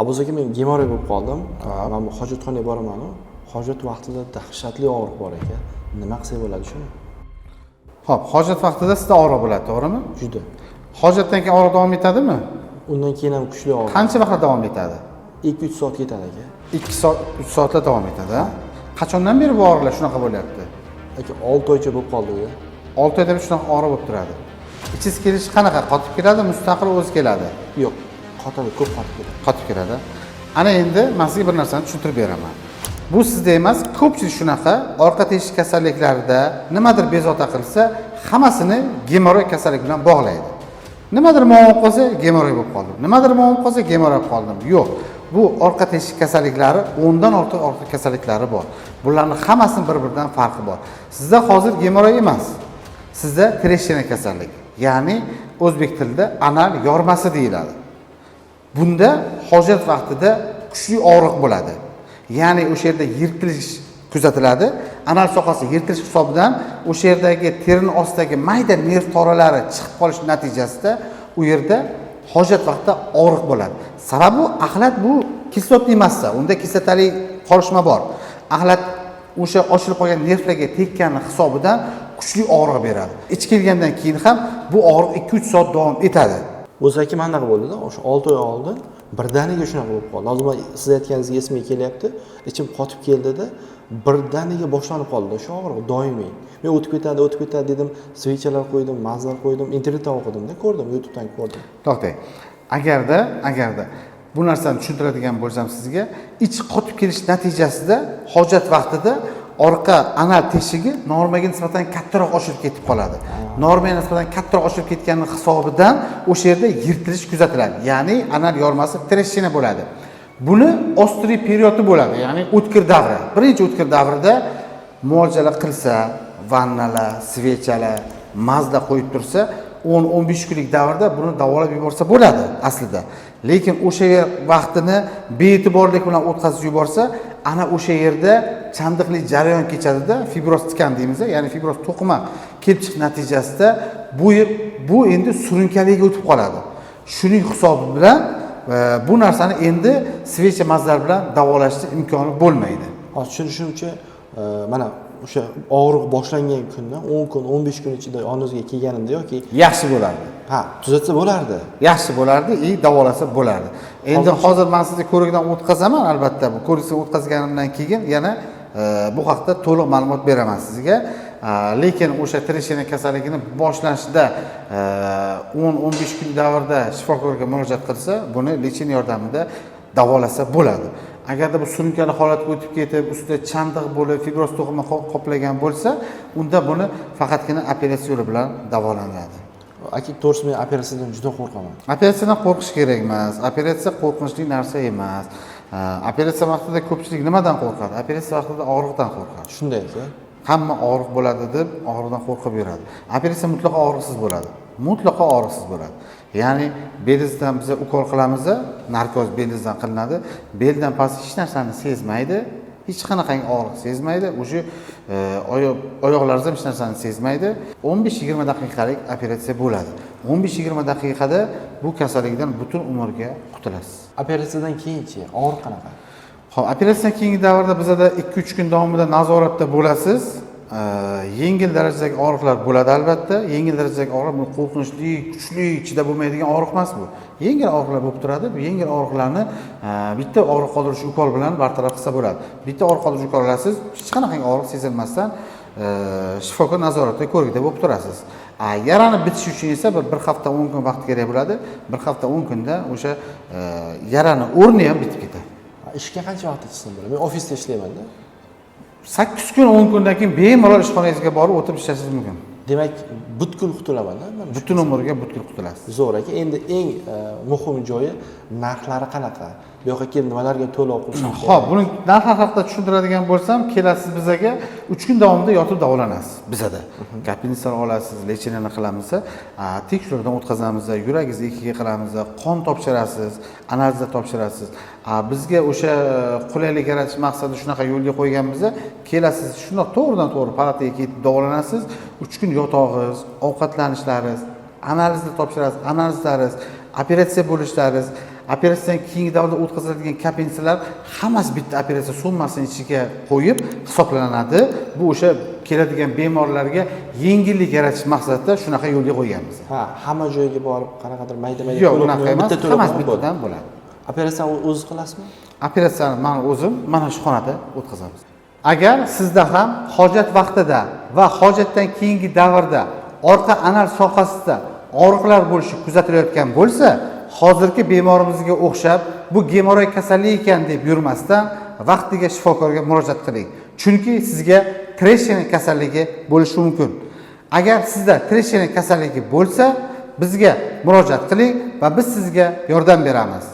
Abuzaki men gemoroy bo'lib qoldim. Men bu hojatxonaga boraman. Hojat vaqtida dahshatli og'riq bor ekan. Nima qilsak bo'ladi shuni? Xo'p, hojat vaqtida sizda og'riq bo'ladi, to'g'rimi? Juda. Hojatdan keyin og'riq davom etadimi? Undan keyin ham kuchli og'riq. Qancha vaqt davom etadi? 2-3 soat ketadi aka. 2 soat, 3 soatlar davom etadi. Qachondan beri bu og'riqlar shunaqa bo'lyapti? Aka 6 oycha bo'lib qoldi u. 6 oyda bir shunaqa og'riq bo'lib turadi. Ichiz kelishi qanaqa? Qotib keladi, mustaqil o'zi keladi? Yo'q, qotadi, ko'p qotib keladi. Qotib keladi. Ana endi men sizga bir narsani tushuntirib beraman. Bu sizda emas, ko'pchilik shunaqa orqa teshik kasalliklarida nimadir bezovta qilsa, hammasini gemoroy kasallik bilan bog'laydi. Nimadir muammo qolsa, gemoroy bo'lib qoldim. Nimadir muammo qolsa, gemoroy bo'lib qoldim. Yo'q. Bu orqa teshik kasalliklari 10 dan ortiq orqa kasalliklari bor. Bularning hammasining bir-biridan farqi bor. Sizda hozir gemoroy emas. Sizda treshchina kasallik, ya'ni o'zbek tilida anal yormasi deyiladi. Bunda hojat vaqtida kuchli og'riq bo'ladi. Ya'ni o'sha yerda yirtilish kuzatiladi. Anal sohasi yirtilish hisobidan o'sha yerdagi terining ostidagi mayda nerv toralari chiqib qolish natijasida u yerda hojat vaqtida og'riq bo'ladi. Sababi axlat bu kislotli massa, unda kislotali qorishma bor. Axlat o'sha ochilib qolgan nervlarga tekkani hisobidan kuchli og'riq beradi. Ichib kelgandan keyin ham bu og'riq 2-3 soat davom etadi. O'zaki manaqa bo'ldi-da, o'sha 6 oy oldin birdaniga shunaqa bo'lib qoldi. Hozir siz aytganingiz esimga kelyapti. Ichim qotib keldida, birdaniga boshlanib qoldi o'sha og'riq doimiy. Men o'tib ketadi dedim, svechalar qo'ydim, mazlar qo'ydim, internetdan o'qidim-da, ko'rdim, YouTubedan ko'rdim. To'xtang. Agarda bu narsani tushuntiradigan bo'lsam sizga, ich qotib kelish natijasida hojat vaqtida orqa anal teshigi normaga nisbatan kattaroq ochilib ketib qoladi. Normaga nisbatan kattaroq ochilib ketgani hisobidan o'sha yerda yirtilish kuzatiladi. Ya'ni anal yormasi treshchina bo'ladi. Buni ostri periodi bo'ladi, ya'ni o'tkir davri. Birinchi o'tkir davrida muolajalar qilsa, vannalar, svechalar, mazda qo'yib tursa, 10-15 kunlik davrda buni davolab yuborsa bo'ladi aslida. Lekin o'sha vaqtini bee'tiborlik bilan o'tkazib yuborsa, ana o'sha yerda chandiqli jarayon kechadida, fibroz tikan deymiz, ya'ni fibroz to'qima kelib chiqish natijasida bu endi surunkaliga o'tib qoladi. Shuning hisobi bilan bu narsani endi svecha mazlar bilan davolashni imkoni bo'lmaydi. Hozir tushunishimcha, mana o'sha og'riq boshlangan kundan 10 kun, 15 kun ichida yoningizga kelganimda yoki yaxshi bo'lardi. Ha, tuzatsa bo'lardi. Yaxshi bo'lardi, davolasa bo'lardi. Endi hozir men sizga ko'rikdan o'tkazaman, albatta. Bu ko'rikdan o'tkazganimdan keyin yana bu haqda to'liq ma'lumot beraman sizga. Lekin o'sha treshchina kasalligini boshlanishida 10-15 kun davrda shifokorga murojaat qilsa, buni lecheniya yordamida davolasa bo'ladi. Agarda bu surunkali holatga o'tib ketib, ustida chandiq bo'lib, fibroz to'qima qoplagan bo'lsa, unda buni faqatgina operatsiya yo'li bilan davolanadi. Aka, to'g'risi men operatsiyadan juda qo'rqaman. Operatsiyadan qo'rqish kerak emas. Operatsiya qo'rqinchli narsa emas. Operatsiya vaqtida ko'pchilik nimadan qo'rqadi? Operatsiya vaqtida og'riqdan qo'rqadi. Shunday aka. Hamma og'riq bo'ladi deb og'riqdan qo'rqib yuradi. Operatsiya mutlaqo og'riqsiz bo'ladi. Mutlaqo og'riqsiz bo'ladi. Ya'ni belingizdan biz ukol qilamiz, narkoz belingizdan qilinadi. Beldan past hech narsani sezmaydi, hech qanaqangi og'riq sezmaydi. O'sha oyoqlaringiz ham hech narsani sezmaydi. 15-20 daqiqalik operatsiya bo'ladi. 15-20 daqiqada bu kasallikdan butun umrga qutulasiz. Operatsiyadan keyinchi og'riq qanaqa? Xo'p, operatsiyadan keyingi davrda bizda 2-3 kun davomida nazoratda bo'lasiz. Yengil darajadagi og'riqlar bo'ladi albatta. Yengil darajadagi og'riq bu qo'rqinchli, kuchli, ichida bo'lmaydigan og'riq emas bu. Yengil og'riqlar bo'lib turadi. Bu yengil og'riqlarni bitta og'riq qoldiruvchi ukol bilan bartaraf qilsa bo'ladi. Bitta og'riq qoldiruvchi ukol olasiz, hech qanaqangi og'riq sezilmasdan shifokor nazoratida ko'rikda bo'lib turasiz. Yarani bitish uchun esa bir hafta 10 kun vaqt kerak bo'ladi. Bir hafta 10 kunda o'sha yarani o'rni ham bitib ketadi. Ishga qancha vaqt chiqsin bo'ladi? Men ofisda ishlayman-da. 8 kun 10 kundan keyin bemalol ishxonangizga borib o'tirib ishlashingiz mumkin. Demak, butkul qutulaman-da. Butun umrga butkul qutulasiz. Zo'r aka. Endi eng muhim joyi narxlari qanaqa? Bu yoqqa kelib nimalarga to'lov qilishim kerak? Xo'p, buni narx haqida tushuntiradigan bo'lsam, kelasiz bizaga 3 kun davomida yotib davolanasiz bizada. Kapinitsan olasiz, lecheniyani qilamiz, tekshiruvdan o'tkazamiz, yuragingizni EKG qilamiz, qon topshirasiz, analizda topshirasiz. Bizga o'sha qulaylik yaratish maqsadida shunaqa yo'lga qo'yganmiz, kelasiz, shundoq to'g'ridan-to'g'ri palataga ketib davolanasiz. 3 kun yotog'ingiz, ovqatlanishlaringiz, analizda topshirasiz, analizlaringiz, operatsiya bo'lishlaringiz, operatsiyadan keyingi davrda o'tkaziladigan kompensatsiyalar hammasi bitta operatsiya summasining ichiga qo'yib hisoblanadi. Bu o'sha keladigan bemorlarga yengillik yaratish maqsadida shunaqa yo'lga qo'yganmiz. Ha, hamma joyga borib qanaqadir mayda-mayda Yo'q, unaqa emas, hammasi bittadan bo'ladi. Operatsiyani o'zingiz qilasizmi? Operatsiyani men o'zim mana shu xonada o'tkazamiz. Agar sizda ham hojat vaqtida va hojatdan keyingi davrda orqa anal sohasida og'riqlar bo'lishi kuzatilayotgan bo'lsa, hozirgi bemorimizga o'xshab bu gemoroy kasalligi ekan deb yurmasdan vaqtiga shifokorga murojaat qiling. Chunki sizga treshchina kasalligi bo'lishi mumkin. Agar sizda treshchina kasalligi bo'lsa, bizga murojaat qiling va biz sizga yordam beramiz.